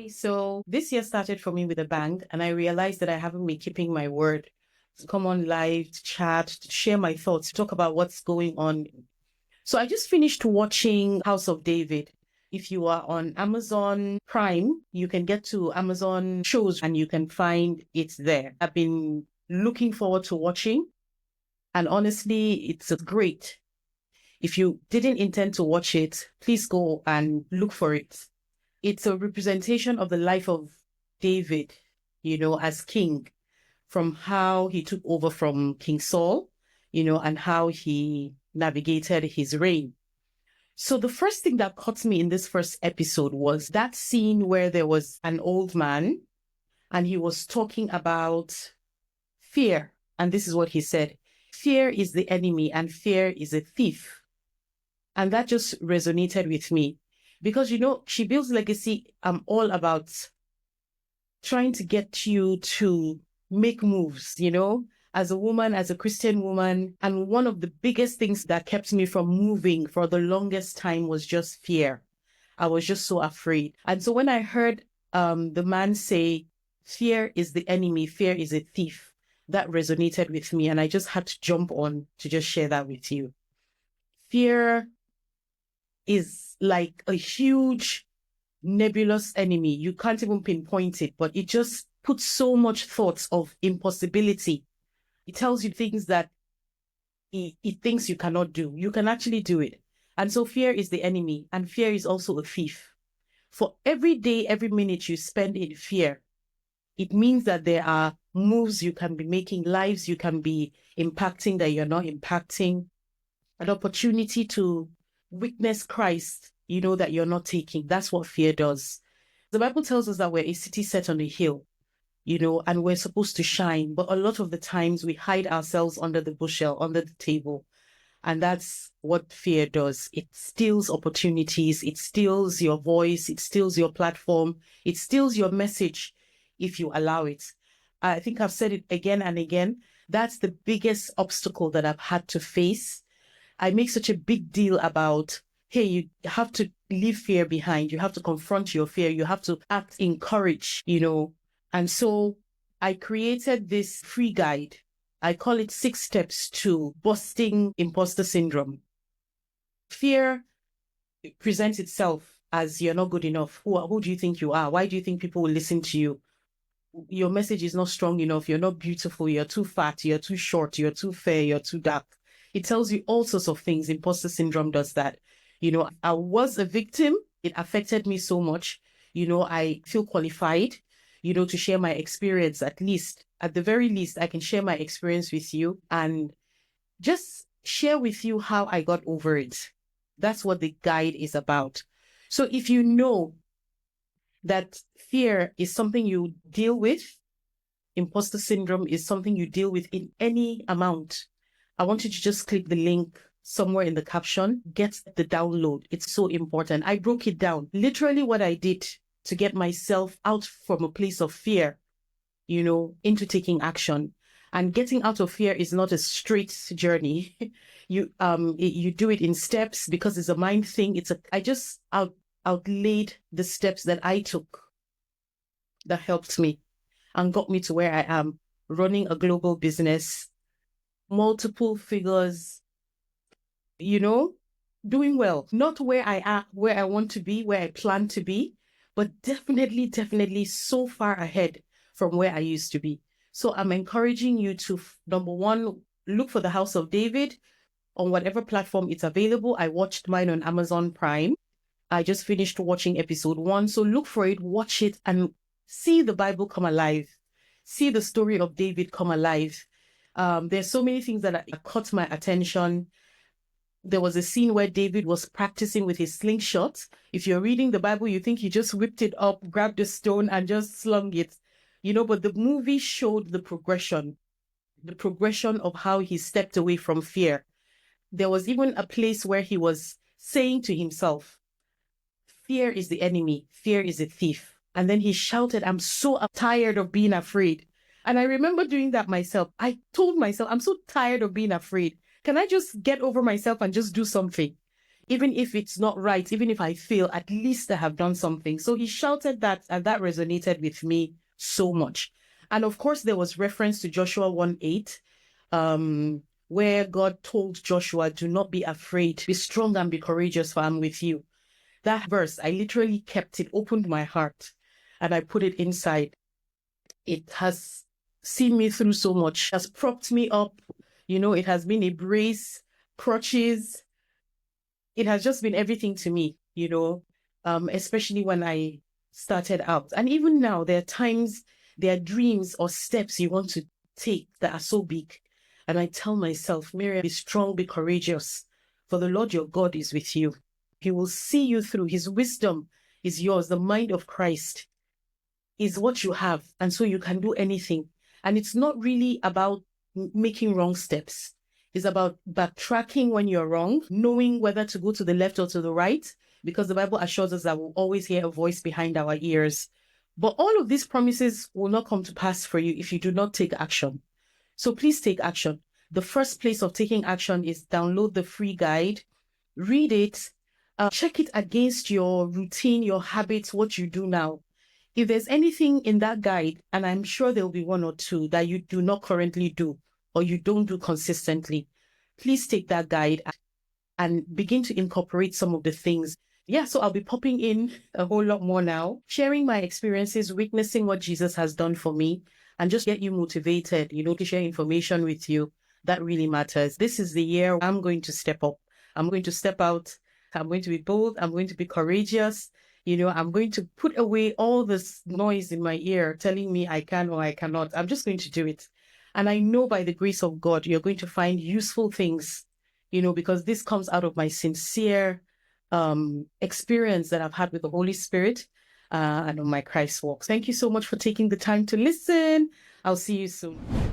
So this year started for me with a bang, and I realized that I haven't been keeping my word to come on live, to chat, to share my thoughts, to talk about what's going on. So I just finished watching House of David. If you are on Amazon Prime, you can get to Amazon shows and you can find it there. I've been looking forward to watching, and honestly, it's great. If you didn't intend to watch it, please go and look for it. It's a representation of the life of David, as king, from how he took over from King Saul, and how he navigated his reign. So the first thing that caught me in this first episode was that scene where there was an old man and he was talking about fear. And this is what he said: fear is the enemy and fear is a thief. And that just resonated with me because, She Builds Legacy, I'm all about trying to get you to make moves, as a woman, as a Christian woman. And one of the biggest things that kept me from moving for the longest time was just fear. I was just so afraid. And so when I heard the man say, fear is the enemy, fear is a thief, that resonated with me. And I just had to jump on to just share that with you. Fear is like a huge nebulous enemy. You can't even pinpoint it, but it just puts so much thoughts of impossibility. It tells you things that it thinks you cannot do. You can actually do it. And so fear is the enemy, and fear is also a thief. For every day, every minute you spend in fear, it means that there are moves you can be making, lives you can be impacting that you're not impacting, an opportunity to witness Christ, that you're not taking. That's what fear does. The Bible tells us that we're a city set on a hill, and we're supposed to shine. But a lot of the times we hide ourselves under the bushel, under the table. And that's what fear does. It steals opportunities. It steals your voice. It steals your platform. It steals your message if you allow it. I think I've said it again and again. That's the biggest obstacle that I've had to face. I make such a big deal about, hey, you have to leave fear behind. You have to confront your fear. You have to act in courage, And so I created this free guide. I call it 6 steps to busting imposter syndrome. Fear presents itself as you're not good enough. Who do you think you are? Why do you think people will listen to you? Your message is not strong enough. You're not beautiful. You're too fat. You're too short. You're too fair. You're too dark. It tells you all sorts of things. Imposter syndrome does that. I was a victim. It affected me so much. I feel qualified, to share my experience. At the very least, I can share my experience with you and just share with you how I got over it. That's what the guide is about. So if you know that fear is something you deal with, imposter syndrome is something you deal with in any amount, I want you to just click the link somewhere in the caption, get the download. It's so important. I broke it down. Literally what I did to get myself out from a place of fear, into taking action. And getting out of fear is not a straight journey. You do it in steps because it's a mind thing. I just outlaid the steps that I took that helped me and got me to where I am, running a global business, multiple figures, doing well. Not where I am, where I want to be, where I plan to be, but definitely so far ahead from where I used to be. So I'm encouraging you to, number one, look for the House of David on whatever platform it's available. I watched mine on Amazon Prime. I just finished watching episode 1. So look for it, watch it, and see the Bible come alive. See the story of David come alive. There's so many things that caught my attention. There was a scene where David was practicing with his slingshot. If you're reading the Bible, you think he just whipped it up, grabbed a stone and just slung it, but the movie showed the progression of how he stepped away from fear. There was even a place where he was saying to himself, fear is the enemy, fear is a thief. And then he shouted, I'm so tired of being afraid. And I remember doing that myself. I told myself, I'm so tired of being afraid. Can I just get over myself and just do something? Even if it's not right, even if I fail, at least I have done something. So he shouted that, and that resonated with me so much. And of course, there was reference to Joshua 1:8, where God told Joshua, do not be afraid, be strong and be courageous, for I'm with you. That verse, I literally kept it, opened my heart, and I put it inside. It has seen me through so much, has propped me up. It has been a brace, crutches. It has just been everything to me, especially when I started out. And even now, there are times, there are dreams or steps you want to take that are so big. And I tell myself, Miriam, be strong, be courageous, for the Lord your God is with you. He will see you through. His wisdom is yours. The mind of Christ is what you have. And so you can do anything. And it's not really about making wrong steps. It's about backtracking when you're wrong, knowing whether to go to the left or to the right, because the Bible assures us that we'll always hear a voice behind our ears. But all of these promises will not come to pass for you if you do not take action. So please take action. The first place of taking action is download the free guide, read it, check it against your routine, your habits, what you do now. If there's anything in that guide, and I'm sure there'll be one or two that you do not currently do or you don't do consistently, please take that guide and begin to incorporate some of the things. Yeah, so I'll be popping in a whole lot more now, sharing my experiences, witnessing what Jesus has done for me, and just get you motivated, to share information with you. That really matters. This is the year I'm going to step up. I'm going to step out. I'm going to be bold. I'm going to be courageous. I'm going to put away all this noise in my ear telling me I can or I cannot. I'm just going to do it. And I know by the grace of God, you're going to find useful things, because this comes out of my sincere experience that I've had with the Holy Spirit and on my Christ walk. Thank you so much for taking the time to listen. I'll see you soon.